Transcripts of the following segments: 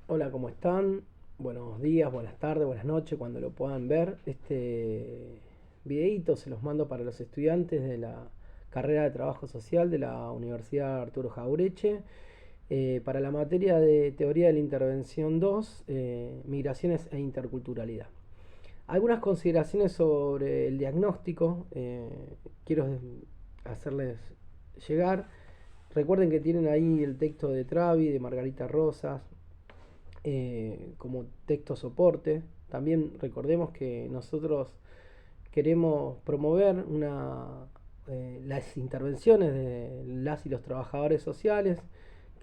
Hola, ¿cómo están? Buenos días, buenas tardes, buenas noches, cuando lo puedan ver. Este videíto se los mando para los estudiantes de la carrera de Trabajo Social de la Universidad Arturo Jaureche, para la materia de Teoría de la Intervención 2, Migraciones e Interculturalidad. Algunas consideraciones sobre el diagnóstico quiero hacerles llegar. Recuerden que tienen ahí el texto de Travi, de Margarita Rosas, como texto soporte. También recordemos que nosotros queremos promover las intervenciones de las y los trabajadores sociales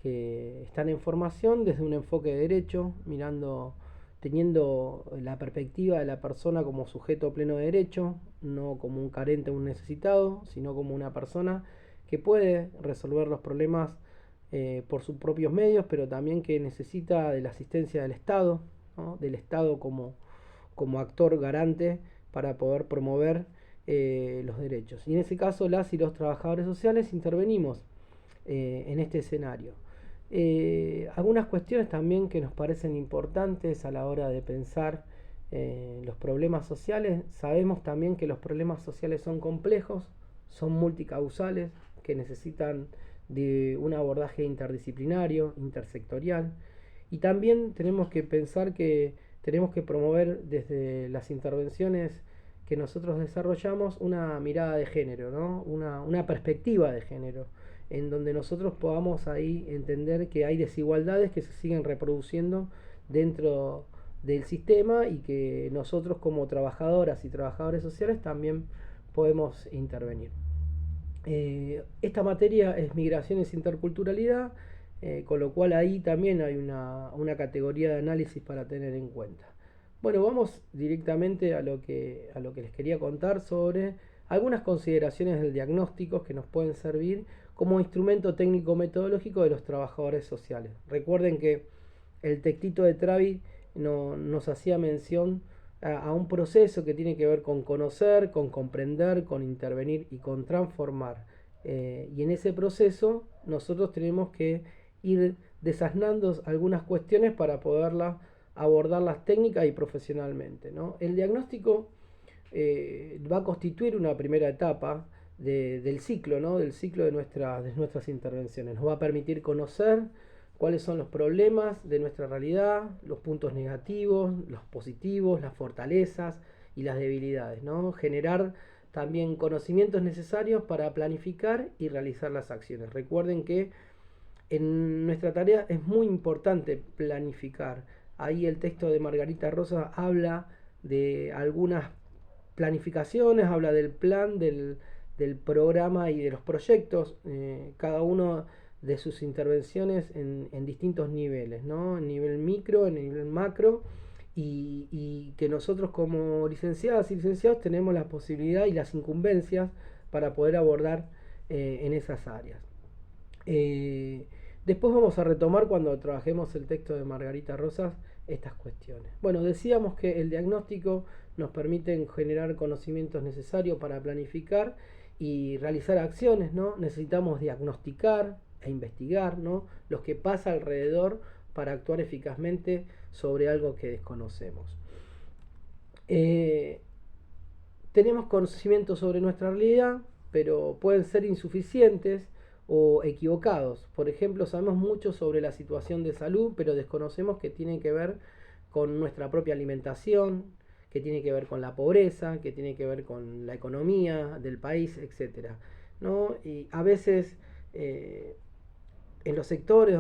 que están en formación desde un enfoque de derecho, teniendo la perspectiva de la persona como sujeto pleno de derecho, no como un carente o un necesitado, sino como una persona que puede resolver los problemas por sus propios medios, pero también que necesita de la asistencia del Estado, ¿no? Del Estado como actor garante para poder promover los derechos. Y en ese caso las y los trabajadores sociales intervenimos en este escenario. Algunas cuestiones también que nos parecen importantes a la hora de pensar los problemas sociales. Sabemos también que los problemas sociales son complejos, son multicausales, que necesitan de un abordaje interdisciplinario, intersectorial. Y también tenemos que pensar que tenemos que promover desde las intervenciones que nosotros desarrollamos una mirada de género, ¿no? Una perspectiva de género, en donde nosotros podamos ahí entender que hay desigualdades que se siguen reproduciendo dentro del sistema y que nosotros como trabajadoras y trabajadores sociales también podemos intervenir. Esta materia es migraciones e interculturalidad, con lo cual ahí también hay una categoría de análisis para tener en cuenta. Bueno, vamos directamente a lo que les quería contar sobre algunas consideraciones del diagnóstico que nos pueden servir como instrumento técnico metodológico de los trabajadores sociales. Recuerden que el textito de Travi nos hacía mención a un proceso que tiene que ver con conocer, con comprender, con intervenir y con transformar. Y en ese proceso nosotros tenemos que ir desasnando algunas cuestiones para poderlas abordarlas técnicas y profesionalmente, ¿no? El diagnóstico va a constituir una primera etapa del ciclo, ¿no? Del ciclo de nuestras intervenciones. Nos va a permitir conocer cuáles son los problemas de nuestra realidad, los puntos negativos, los positivos, las fortalezas y las debilidades, ¿no? Generar también conocimientos necesarios para planificar y realizar las acciones. Recuerden que en nuestra tarea es muy importante planificar. Ahí el texto de Margarita Rosa habla de algunas planificaciones, habla del plan, del programa y de los proyectos, cada uno de sus intervenciones en distintos niveles, ¿no? En nivel micro, en nivel macro, y que nosotros como licenciadas y licenciados tenemos la posibilidad y las incumbencias para poder abordar en esas áreas. Eh, Después vamos a retomar cuando trabajemos el texto de Margarita Rosas estas cuestiones. Bueno, decíamos que el diagnóstico nos permite generar conocimientos necesarios para planificar y realizar acciones, ¿no? Necesitamos diagnosticar e investigar, ¿no? Lo que pasa alrededor para actuar eficazmente sobre algo que desconocemos. Eh, Tenemos conocimientos sobre nuestra realidad, pero pueden ser insuficientes o equivocados. Por ejemplo, sabemos mucho sobre la situación de salud, pero desconocemos que tiene que ver con nuestra propia alimentación, que tiene que ver con la pobreza, que tiene que ver con la economía del país, etcétera, ¿no? Y a veces en los sectores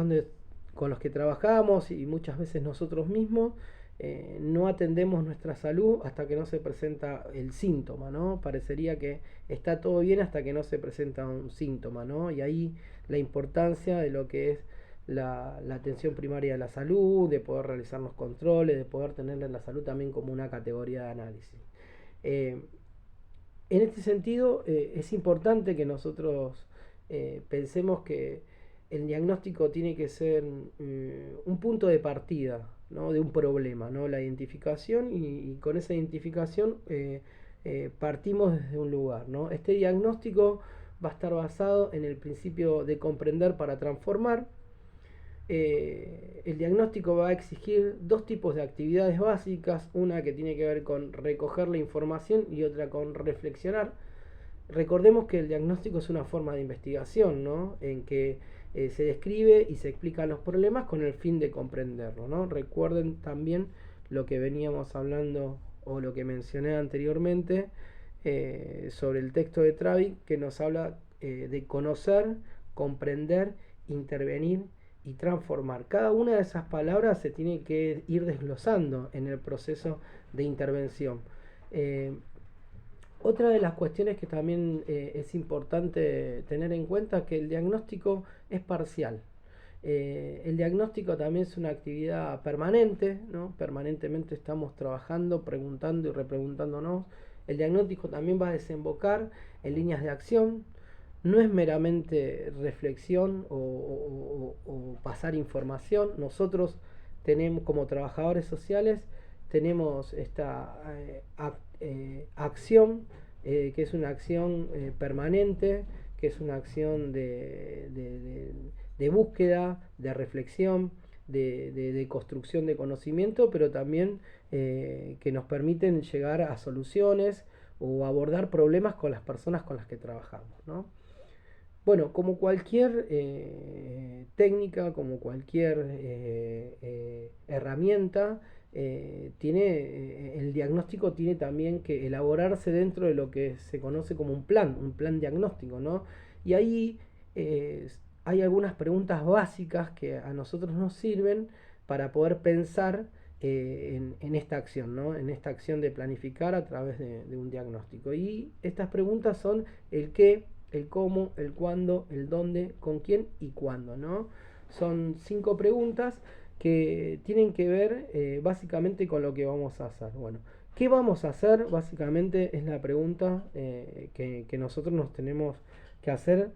con los que trabajamos y muchas veces nosotros mismos, no atendemos nuestra salud hasta que no se presenta el síntoma, ¿no? Parecería que está todo bien hasta que no se presenta un síntoma, ¿no? Y ahí la importancia de lo que es la atención primaria de la salud, de poder realizar los controles, de poder tener la salud también como una categoría de análisis. Eh, en este sentido, es importante que nosotros pensemos que el diagnóstico tiene que ser un punto de partida, ¿no? De un problema, ¿no? La identificación y con esa identificación partimos desde un lugar, ¿no? Este diagnóstico va a estar basado en el principio de comprender para transformar, el diagnóstico va a exigir dos tipos de actividades básicas, una que tiene que ver con recoger la información y otra con reflexionar. Recordemos que el diagnóstico es una forma de investigación, ¿no? En que se describe y se explican los problemas con el fin de comprenderlo, ¿no? Recuerden también lo que veníamos hablando o lo que mencioné anteriormente sobre el texto de Travi, que nos habla de conocer, comprender, intervenir y transformar. Cada una de esas palabras se tiene que ir desglosando en el proceso de intervención. Otra de las cuestiones que también es importante tener en cuenta es que el diagnóstico es parcial. El diagnóstico también es una actividad permanente, ¿no? Permanentemente estamos trabajando, preguntando y repreguntándonos. El diagnóstico también va a desembocar en líneas de acción. No es meramente reflexión o pasar información. Nosotros tenemos, como trabajadores sociales, tenemos esta acción, que es una acción permanente, que es una acción de búsqueda, de reflexión, de construcción de conocimiento, pero también que nos permiten llegar a soluciones o abordar problemas con las personas con las que trabajamos, ¿no? Bueno, como cualquier técnica, como cualquier herramienta, el diagnóstico tiene también que elaborarse dentro de lo que se conoce como un plan diagnóstico, ¿no? Y ahí eh, hay algunas preguntas básicas que a nosotros nos sirven para poder pensar en esta acción, ¿no? En esta acción de planificar a través de un diagnóstico. Y estas preguntas son el qué, el cómo, el cuándo, el dónde, con quién y cuándo, ¿no? Son 5 preguntas que tienen que ver básicamente con lo que vamos a hacer. Bueno, ¿qué vamos a hacer? Básicamente es la pregunta que nosotros nos tenemos que hacer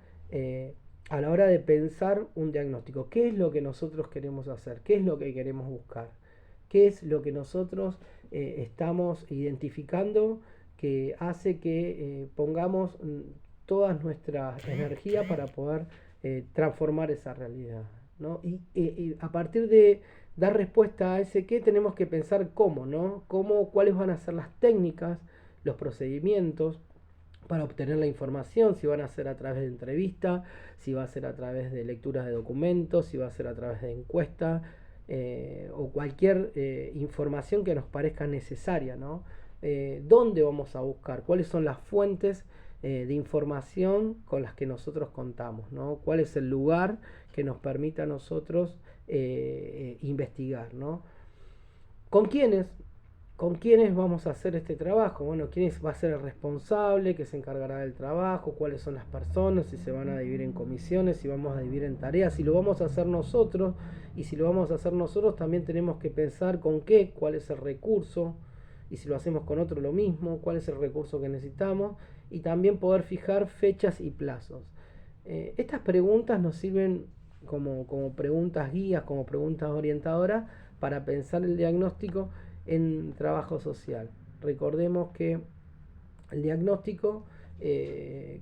a la hora de pensar un diagnóstico. ¿Qué es lo que nosotros queremos hacer? ¿Qué es lo que queremos buscar? ¿Qué es lo que nosotros estamos identificando que hace que pongamos toda nuestra energía para poder transformar esa realidad, ¿no? Y a partir de dar respuesta a ese qué, tenemos que pensar cómo, ¿no? Cómo, cuáles van a ser las técnicas, los procedimientos para obtener la información, si van a ser a través de entrevista, si va a ser a través de lecturas de documentos, si va a ser a través de encuesta o cualquier información que nos parezca necesaria, ¿no? ¿Dónde vamos a buscar? ¿Cuáles son las fuentes de información con las que nosotros contamos, ¿no? ¿Cuál es el lugar que nos permita a nosotros investigar, ¿no? ¿Con quiénes? ¿Con quiénes vamos a hacer este trabajo? Bueno, ¿quién va a ser el responsable que se encargará del trabajo? ¿Cuáles son las personas? Si se van a dividir en comisiones, si vamos a dividir en tareas, si lo vamos a hacer nosotros. Y si lo vamos a hacer nosotros, también tenemos que pensar con qué, cuál es el recurso. Y si lo hacemos con otro, lo mismo, cuál es el recurso que necesitamos. Y también poder fijar fechas y plazos. Estas preguntas nos sirven como preguntas guías, como preguntas orientadoras para pensar el diagnóstico en trabajo social. Recordemos que el diagnóstico,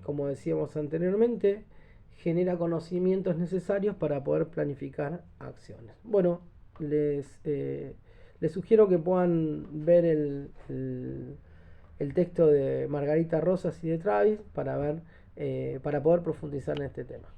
como decíamos anteriormente, genera conocimientos necesarios para poder planificar acciones. Bueno, les sugiero que puedan ver el texto de Margarita Rosas y de Travis para ver, para poder profundizar en este tema.